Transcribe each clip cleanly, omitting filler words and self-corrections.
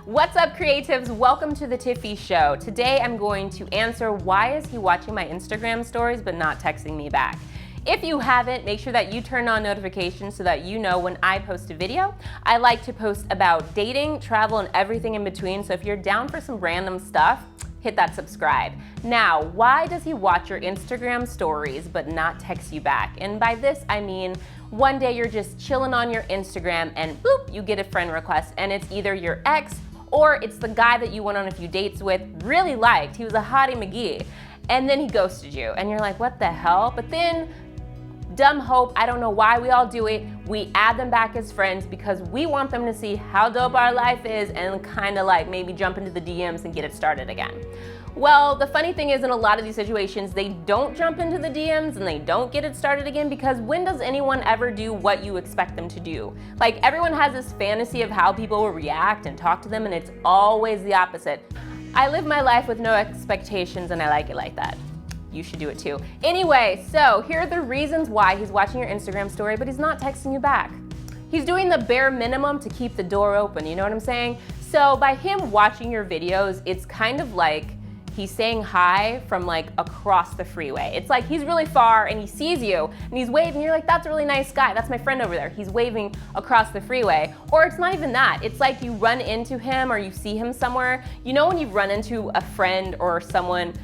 What's up, creatives? Welcome to the Tiffy Show. Today I'm going to answer why is he watching my Instagram stories but not texting me back. If you haven't, make sure that you turn on notifications so that you know when I post a video. I like to post about dating, travel, and everything in between, so if you're down for some random stuff, hit that subscribe. Now, why does he watch your Instagram stories but not text you back? And by this, I mean, one day you're just chilling on your Instagram and boop, you get a friend request, and it's either your ex or it's the guy that you went on a few dates with, really liked, he was a hottie McGee, and then he ghosted you, and you're like, what the hell? But then, dumb hope, I don't know why we all do it, we add them back as friends because we want them to see how dope our life is and kind of like maybe jump into the DMs and get it started again. Well, the funny thing is, in a lot of these situations, they don't jump into the DMs and they don't get it started again, because when does anyone ever do what you expect them to do? Like, everyone has this fantasy of how people will react and talk to them, and it's always the opposite. I live my life with no expectations and I like it like that. You should do it too. Anyway, so here are the reasons why he's watching your Instagram story but he's not texting you back. He's doing the bare minimum to keep the door open, you know what I'm saying? So by him watching your videos, it's kind of like he's saying hi from like across the freeway. It's like he's really far and he sees you and he's waving, you're like, that's a really nice guy, that's my friend over there. He's waving across the freeway. Or it's not even that, it's like you run into him or you see him somewhere. You know when you run into a friend or someone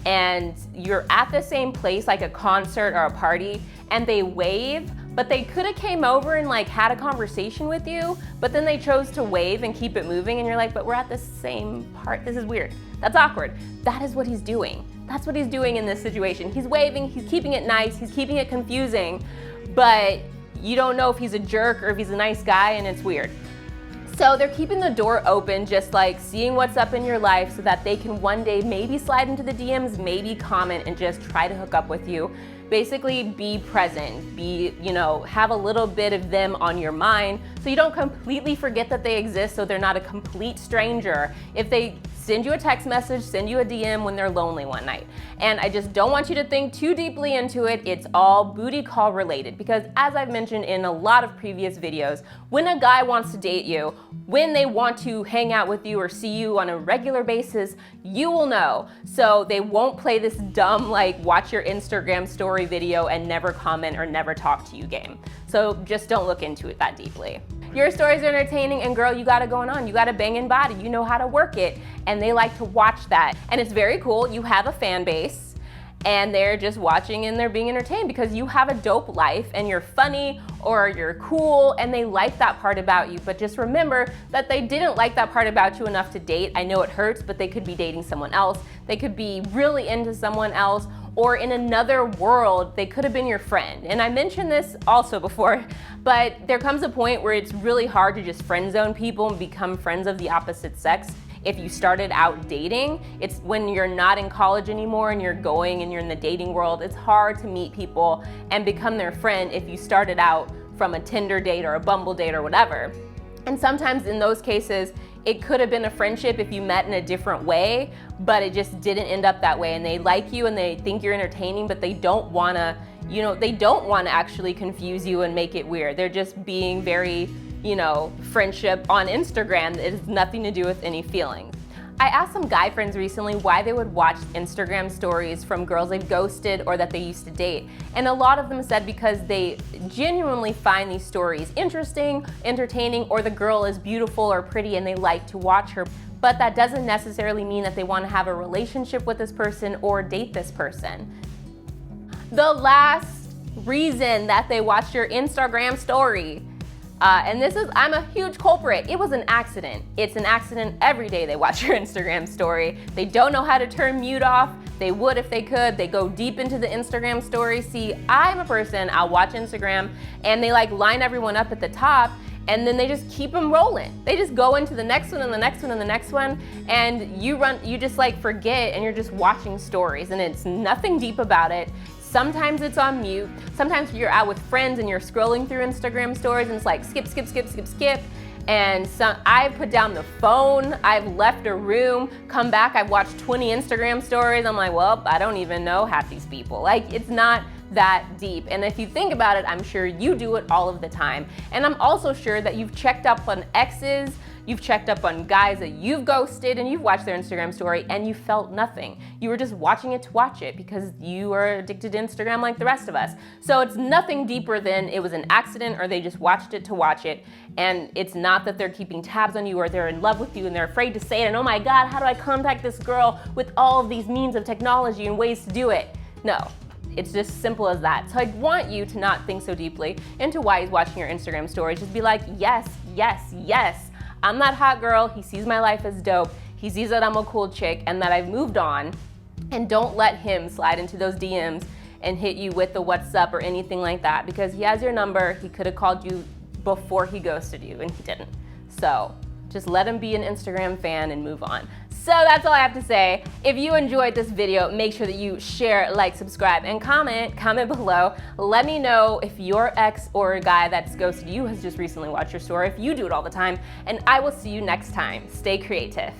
and you're at the same place, like a concert or a party, and they wave, but they could have came over and like had a conversation with you, but then they chose to wave and keep it moving, and you're like, but we're at the same part, this is weird. That's awkward. That is what he's doing. That's what he's doing in this situation. He's waving, he's keeping it nice, he's keeping it confusing, but you don't know if he's a jerk or if he's a nice guy, and it's weird. So they're keeping the door open, just like seeing what's up in your life so that they can one day maybe slide into the DMs, maybe comment and just try to hook up with you. Basically be present, have a little bit of them on your mind so you don't completely forget that they exist, so they're not a complete stranger. If they send you a text message, send you a DM when they're lonely one night. And I just don't want you to think too deeply into it. It's all booty call related, because as I've mentioned in a lot of previous videos, when a guy wants to date you, when they want to hang out with you or see you on a regular basis, you will know. So they won't play this dumb, like, watch your Instagram story video and never comment or never talk to you game. So just don't look into it that deeply. Your stories are entertaining, and girl, you got it going on. You got a banging body, you know how to work it, and they like to watch that. And it's very cool. You have a fan base, and they're just watching and they're being entertained because you have a dope life and you're funny or you're cool, and they like that part about you. But just remember that they didn't like that part about you enough to date. I know it hurts, but they could be dating someone else. They could be really into someone else, or in another world, they could have been your friend. And I mentioned this also before, but there comes a point where it's really hard to just friend zone people and become friends of the opposite sex. If you started out dating, it's when you're not in college anymore and you're going and you're in the dating world, it's hard to meet people and become their friend if you started out from a Tinder date or a Bumble date or whatever. And sometimes in those cases, it could have been a friendship if you met in a different way, but it just didn't end up that way. And they like you and they think you're entertaining, but they don't wanna, they don't wanna actually confuse you and make it weird. They're just being very, friendship on Instagram. It has nothing to do with any feelings. I asked some guy friends recently why they would watch Instagram stories from girls they've ghosted or that they used to date. And a lot of them said because they genuinely find these stories interesting, entertaining, or the girl is beautiful or pretty and they like to watch her. But that doesn't necessarily mean that they want to have a relationship with this person or date this person. The last reason that they watched your Instagram story, and this is, I'm a huge culprit. It was an accident. It's an accident every day they watch your Instagram story. They don't know how to turn mute off. They would if they could. They go deep into the Instagram story. See, I'm a person, I'll watch Instagram and they like line everyone up at the top, and then they just keep them rolling. They just go into the next one and the next one and the next one, and you just like forget and you're just watching stories, and it's nothing deep about it. Sometimes it's on mute. Sometimes you're out with friends and you're scrolling through Instagram stories and it's like skip, skip, skip, skip, skip. And I've put down the phone, I've left a room, come back, I've watched 20 Instagram stories. I'm like, well, I don't even know half these people. Like, it's not that deep. And if you think about it, I'm sure you do it all of the time. And I'm also sure that you've checked up on exes, You've checked up on guys that you've ghosted and you've watched their Instagram story and you felt nothing. You were just watching it to watch it because you are addicted to Instagram like the rest of us. So it's nothing deeper than it was an accident or they just watched it to watch it. And it's not that they're keeping tabs on you or they're in love with you and they're afraid to say it and oh my God, how do I contact this girl with all of these means of technology and ways to do it? No. It's just simple as that. So I want you to not think so deeply into why he's watching your Instagram stories. Just be like, yes, yes, yes. I'm that hot girl. He sees my life as dope. He sees that I'm a cool chick and that I've moved on. And don't let him slide into those DMs and hit you with the what's up or anything like that because he has your number. He could have called you before he ghosted you and he didn't. So just let him be an Instagram fan and move on. So that's all I have to say. If you enjoyed this video, make sure that you share, like, subscribe, and comment below. Let me know if your ex or a guy that's ghosted you has just recently watched your story, if you do it all the time, and I will see you next time. Stay creative.